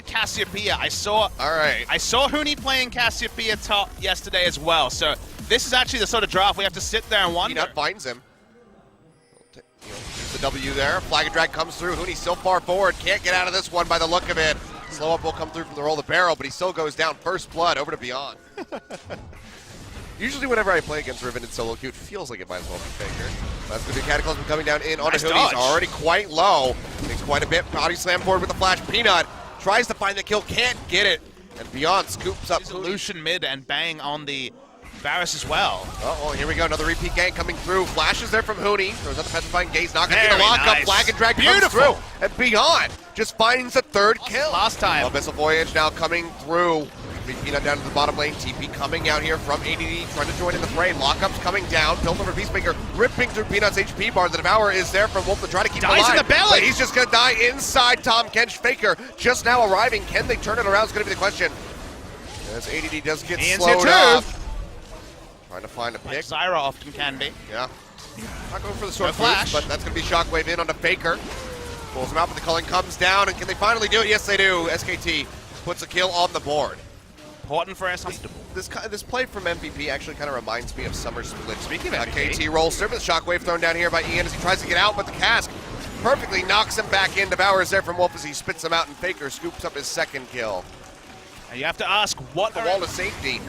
Cassiopeia. I saw Huni playing Cassiopeia top yesterday as well. So this is actually the sort of draft we have to sit there and wonder. Peanut finds him. There's the W there. Flag and drag comes through. Huni's so far forward. Can't get out of this one by the look of it. Slow up will come through from the roll of the barrel, but he still goes down. First blood over to Beyond. Usually whenever I play against Riven in solo queue, it feels like it might as well be Faker. That's going to be Cataclysm coming down in onto Huni. He's already quite low. Takes quite a bit. Body slam forward with the flash. Peanut tries to find the kill, can't get it. And Beyond scoops up Lucian mid and bang on the Varus as well. Uh-oh, here we go. Another repeat gank coming through. Flashes there from Huni. Throws out the Petrifying Gaze, not going to get a lockup. Nice. Flag and drag comes through. And Beyond just finds a third kill. Last time. Abyssal Voyage now coming through. Peanut down to the bottom lane. TP coming out here from ADD, trying to join in the fray. Lockups coming down. Built over Peacemaker, ripping through Peanut's HP bar. The Devour is there from Wolf to try to keep him alive. Dies in the belly! But he's just going to die inside Tahm Kench. Faker just now arriving. Can they turn it around is going to be the question. As ADD does get slowed up. Trying to find a pick. Like Zyra often can be. Yeah. Not going for the sword flash, but that's going to be Shockwave in onto Faker. Pulls him out, but the culling comes down, and can they finally do it? Yes, they do. SKT puts a kill on the board. Important for SKT. This play from MVP actually kind of reminds me of Summer Split. Speaking of MVP. KT rolls through with the Shockwave thrown down here by Ian as he tries to get out, but the cask perfectly knocks him back in. Devours there from Wolf as he spits him out, and Faker scoops up his second kill. And you have to ask what the wall of safety.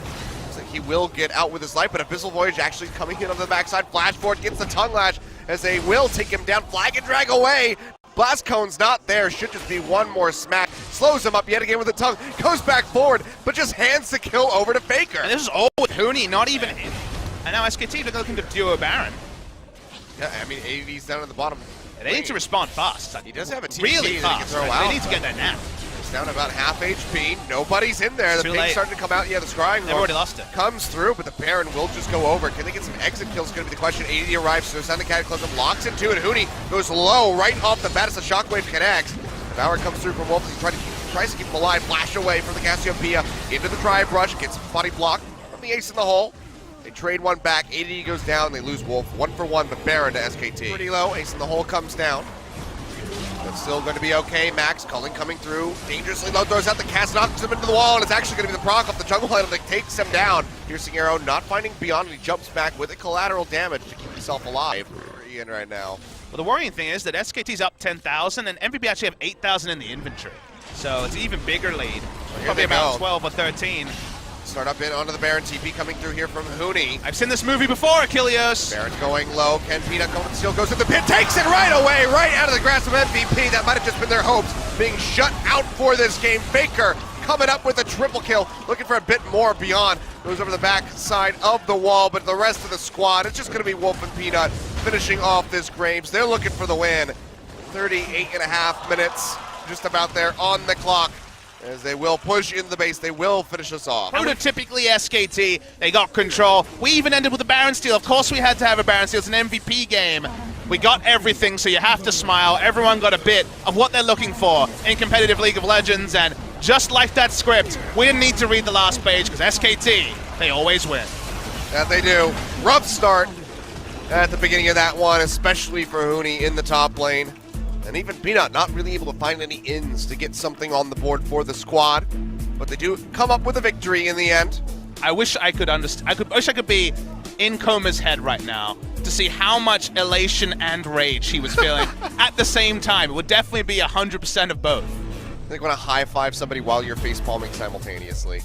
So he will get out with his life, but Abyssal Voyage actually coming in on the backside. Flash forward gets the tongue lash as they will take him down. Flag and drag away. Blast Cone's not there. Should just be one more smack. Slows him up yet again with the tongue. Goes back forward, but just hands the kill over to Faker. And this is all with Huni, not even in. And now SKT looking to duo Baron. Yeah, I mean, ADD's down at the bottom. They need to respond fast. He does have a TP really fast. They need to get that now. He's down about half HP. Nobody's in there. The ping's starting to come out. Yeah, the scrying They've already lost it. Comes through, but the Baron will just go over. Can they get some exit kills? Going to be the question. ADD arrives, so down the Cataclysm, locks into it. Huni goes low right off the bat as the Shockwave connects. Devour comes through from Wolf. He tries to keep him alive. Flash away from the Cassiopeia into the Drive Rush. Gets body blocked from the Ace in the hole. They trade one back. ADD goes down. They lose Wolf. 1 for 1, but Baron to SKT. Pretty low. Ace in the hole comes down. That's still going to be okay. Max culling coming through. Dangerously low, throws out the cast, knocks him into the wall, and it's actually going to be the proc off the jungle item that takes him down. Piercing arrow not finding Beyond, and he jumps back with a collateral damage to keep himself alive. For Ian right now. Well, the worrying thing is that SKT's up 10,000, and MVP actually have 8,000 in the inventory. So it's an even bigger lead. Probably about 12 or 13. Start up in onto the Baron. TP coming through here from Huni. I've seen this movie before, Achilles. Baron's going low. Can Peanut go? Still goes to the pit. Takes it right away, right out of the grasp of MVP. That might have just been their hopes being shut out for this game. Faker coming up with a triple kill. Looking for a bit more. Beyond. Goes over the back side of the wall, but the rest of the squad, it's just going to be Wolf and Peanut finishing off this Graves. They're looking for the win. 38.5 minutes, just about there on the clock. As they will push in the base, they will finish us off. Prototypically SKT, they got control. We even ended with a Baron steal. Of course we had to have a Baron steal. It's an MVP game. We got everything, so you have to smile. Everyone got a bit of what they're looking for in competitive League of Legends, and just like that script, we didn't need to read the last page, because SKT, they always win. That they do. Rough start at the beginning of that one, especially for Huni in the top lane. And even Peanut not really able to find any ins to get something on the board for the squad. But they do come up with a victory in the end. I wish I could understand. I wish I could be in Koma's head right now to see how much elation and rage he was feeling at the same time. It would definitely be 100% of both. I think want to high-five somebody while you're face-palming simultaneously.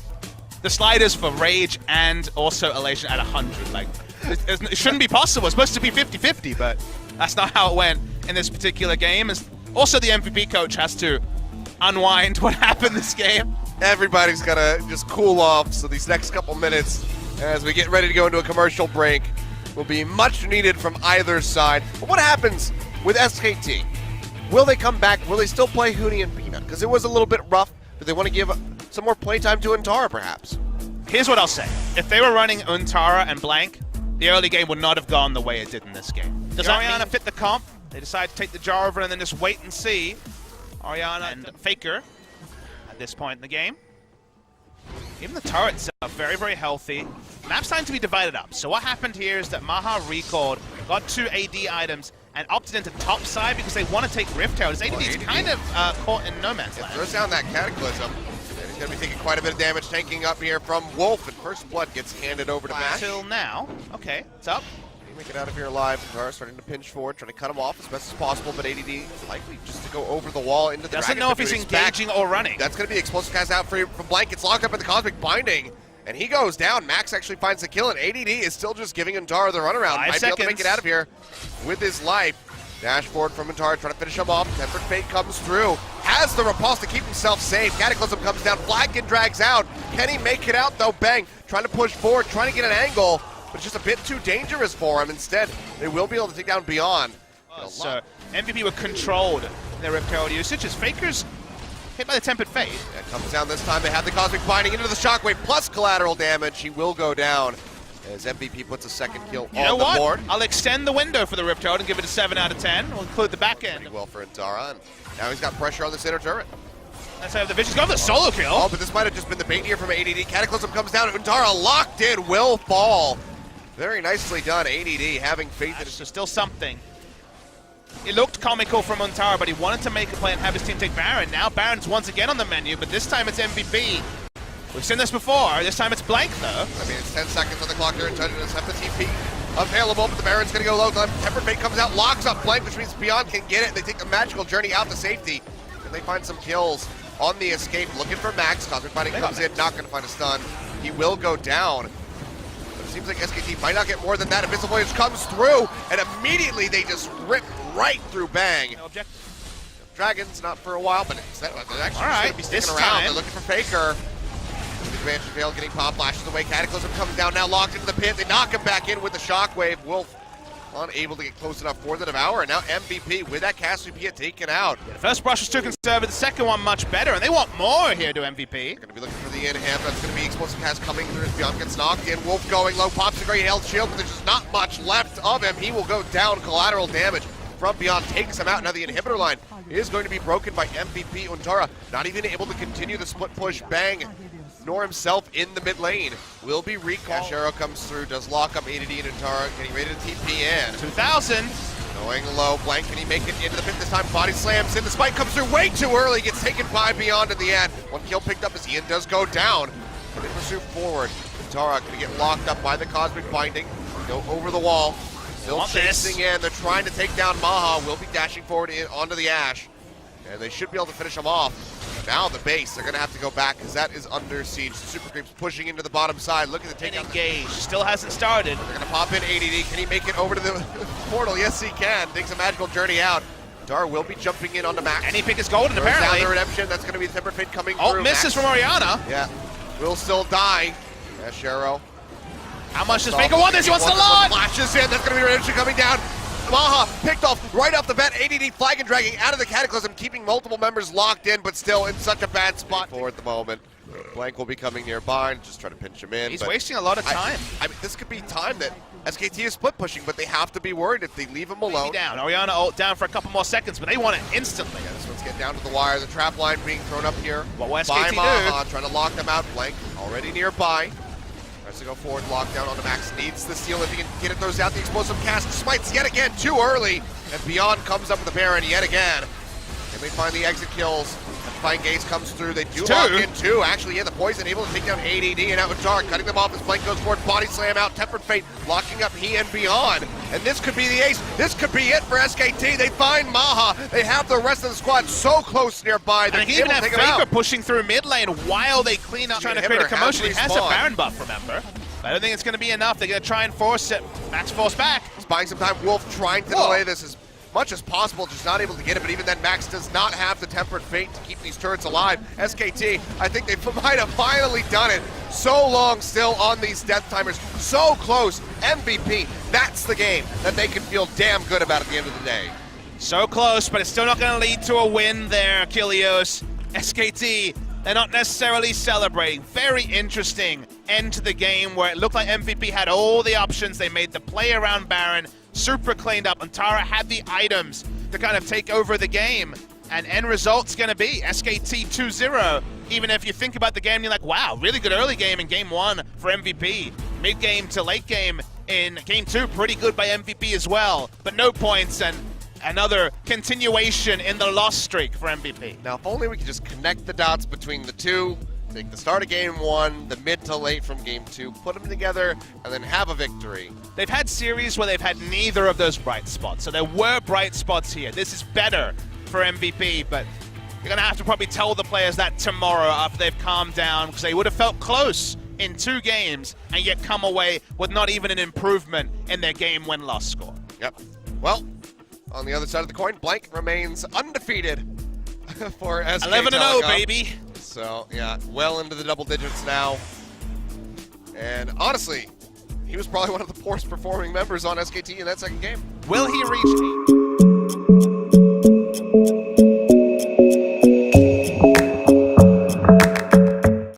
The slide is for rage and also elation at 100. Like, it shouldn't be possible. It's supposed to be 50-50, but that's not how it went in this particular game. Also, the MVP coach has to unwind what happened this game. Everybody's got to just cool off, so these next couple minutes, as we get ready to go into a commercial break, will be much needed from either side. But what happens with SKT? Will they come back? Will they still play Huni and Peanut? Because it was a little bit rough. Do they want to give some more playtime to Untara, perhaps? Here's what I'll say. If they were running Untara and Blank, the early game would not have gone the way it did in this game. Does Orianna fit the comp? They decide to take the jar over and then just wait and see. Orianna and Faker at this point in the game. Even the turrets are very, very healthy. map's starting to be divided up. So what happened here is that Maha recalled, got 2 AD items, and opted into top side because they want to take Rift Herald. His AD is kind of caught in no man's land. Throws down that Cataclysm. And he's going to be taking quite a bit of damage, tanking up here from Wolf. And First Blood gets handed over to Mash. Until now. Okay, it's up. He make it out of here alive. Tara starting to pinch forward, trying to cut him off as best as possible, but ADD is likely just to go over the wall into the Doesn't Dragon. know if he's engaging or running. That's going to be explosive cast out for Blank. It's locked up in the Cosmic Binding, and he goes down. Max actually finds the kill, and ADD is still just giving Antara the runaround. 5 Might be able to make seconds. it out of here with his life. Dash forward from Antara, trying to finish him off. Tempered Fate comes through. Has the repulse to keep himself safe. Cataclysm comes down. Blacken drags out. Can he make it out, though? Bang. Trying to push forward, trying to get an angle, but it's just a bit too dangerous for him. Instead, they will be able to take down Beyond. So MVP were controlled in their Rift Herald usage as Faker's hit by the Tempered Fate. That comes down this time. They have the Cosmic Binding into the Shockwave plus collateral damage. He will go down as MVP puts a second kill on the board. I'll extend the window for the Rift Herald and give it a 7 out of 10. We'll include the back end. Pretty well for Antara, and now he's got pressure on the center turret. Let's have the Vision's go for the solo kill. Oh, but this might have just been the bait here from ADD. Cataclysm comes down. Antara locked in, will fall. Very nicely done, ADD, having faith in his... So still something. It looked comical from Antara, but he wanted to make a play and have his team take Baron. Now Baron's once again on the menu, but this time it's MVP. We've seen this before. This time it's Blank, though. I mean, it's 10 seconds on the clock there, and Titans have the TP available, but the Baron's going to go low. Tempered Fate comes out, locks up Blank, which means Beyond can get it. They take the magical journey out to safety, and they find some kills on the escape. Looking for Max. Cosmic Binding comes in, not going to find a stun. He will go down. But it seems like SKT might not get more than that. Abyssal Voyage comes through, and immediately they just rip right through Bang. No object. Dragons, not for a while, but they're actually just All right, going to be sticking this around. time. They're looking for Faker. Advantage Veil getting pop flashes away. Cataclysm comes down now, locked into the pit. They knock him back in with the Shockwave. Wolf unable to get close enough for the Devour, and now MVP with that Cassiopeia taken out. The first brush was too conservative, the second one much better, and they want more here to MVP. Going to be looking for the inhib. That's going to be explosive cast coming through as Beyond gets knocked in. Wolf going low, pops a great held shield, but there's just not much left of him. He will go down. Collateral damage from Beyond takes him out. Now the inhibitor line is going to be broken by MVP. Antara not even able to continue the split push. Bang, nor himself in the mid lane. Will be recalled. Arrow comes through, does lock up ADD and Antara, getting ready to TP in. 2000. Going low, Blank, can he make it into the pit this time? Body slams in, the spike comes through way too early, gets taken by Beyond in the end. One kill picked up as Ian does go down. But they pursue forward. Antara going to get locked up by the Cosmic Binding. Go over the wall. Still chasing in, they're trying to take down Maha. Will be dashing forward in onto the Ash. And they should be able to finish him off. Now the base, they're going to have to go back because that is under siege. The Super Creeps pushing into the bottom side, looking to take out. Engage, still hasn't started. They're going to pop in ADD. Can he make it over to the portal? Yes, he can. Takes a magical journey out. Dar will be jumping in onto Max. And he picked his golden, Throws apparently. down the redemption. That's going to be the Tempered Fate coming Oh, through. misses Max. from Orianna. Yeah, will still die. Ash Arrow. How much does Faker want this? He wants the lot! Flashes in. That's going to be redemption coming down. Maha picked off right off the bat. ADD flag and dragging out of the Cataclysm, keeping multiple members locked in, but still in such a bad spot for at the moment. Blank will be coming nearby and just try to pinch him in. He's wasting a lot of time. I mean, this could be time that SKT is split pushing, but they have to be worried if they leave him alone. Down. Orianna ult down for a couple more seconds, but they want it instantly. Yeah, this one's getting down to the wire. The trap line being thrown up here. What will by SKT Maha, trying to lock them out. Blank already nearby. Tries to go forward, lockdown on the Max. Needs the steal if he can get it. Throws out the explosive cast. Smites yet again too early. And Beyond comes up with the Baron yet again. And they find the exit kills. Fine Gaze comes through. They do lock in two. Actually, yeah, the poison able to take down ADD and out with Dark, cutting them off as Blank goes forward. Body slam out. Tempered Fate locking up he and Beyond. And this could be the ace. This could be it for SKT. They find Maha. They have the rest of the squad so close nearby. And he even have Faker pushing through mid lane while they clean up, trying to create a commotion. He has a Baron buff, remember? But I don't think it's going to be enough. They're going to try and force it. Max force back. He's buying some time. Wolf trying to delay this as much as possible, just not able to get it. But even then, Max does not have the Tempered Fate to keep these turrets alive. SKT, I think they might have finally done it. So long still on these death timers. So close. MVP. That's the game that they can feel damn good about at the end of the day. So close, but it's still not going to lead to a win there, Kilios. SKT, they're not necessarily celebrating. Very interesting end to the game where it looked like MVP had all the options. They made the play around Baron, super cleaned up, and Tara had the items to kind of take over the game. And end result's going to be SKT 2-0. Even if you think about the game, you're like, wow, really good early game in game one for MVP. mid-game to late game in Game 2, pretty good by MVP as well, but no points and another continuation in the loss streak for MVP. Now, if only we could just connect the dots between the two, take the start of Game 1, the mid to late from Game 2, put them together, and then have a victory. They've had series where they've had neither of those bright spots, so there were bright spots here. This is better for MVP, but you're going to have to probably tell the players that tomorrow after they've calmed down, because they would have felt close in 2 games and yet come away with not even an improvement in their game win-loss score. Yep. Well, on the other side of the coin, Blank remains undefeated for SK 11-0, Telecom. baby. So, yeah, well into the double digits now. And honestly, he was probably one of the poorest performing members on SKT in that second game. Will he reach 8?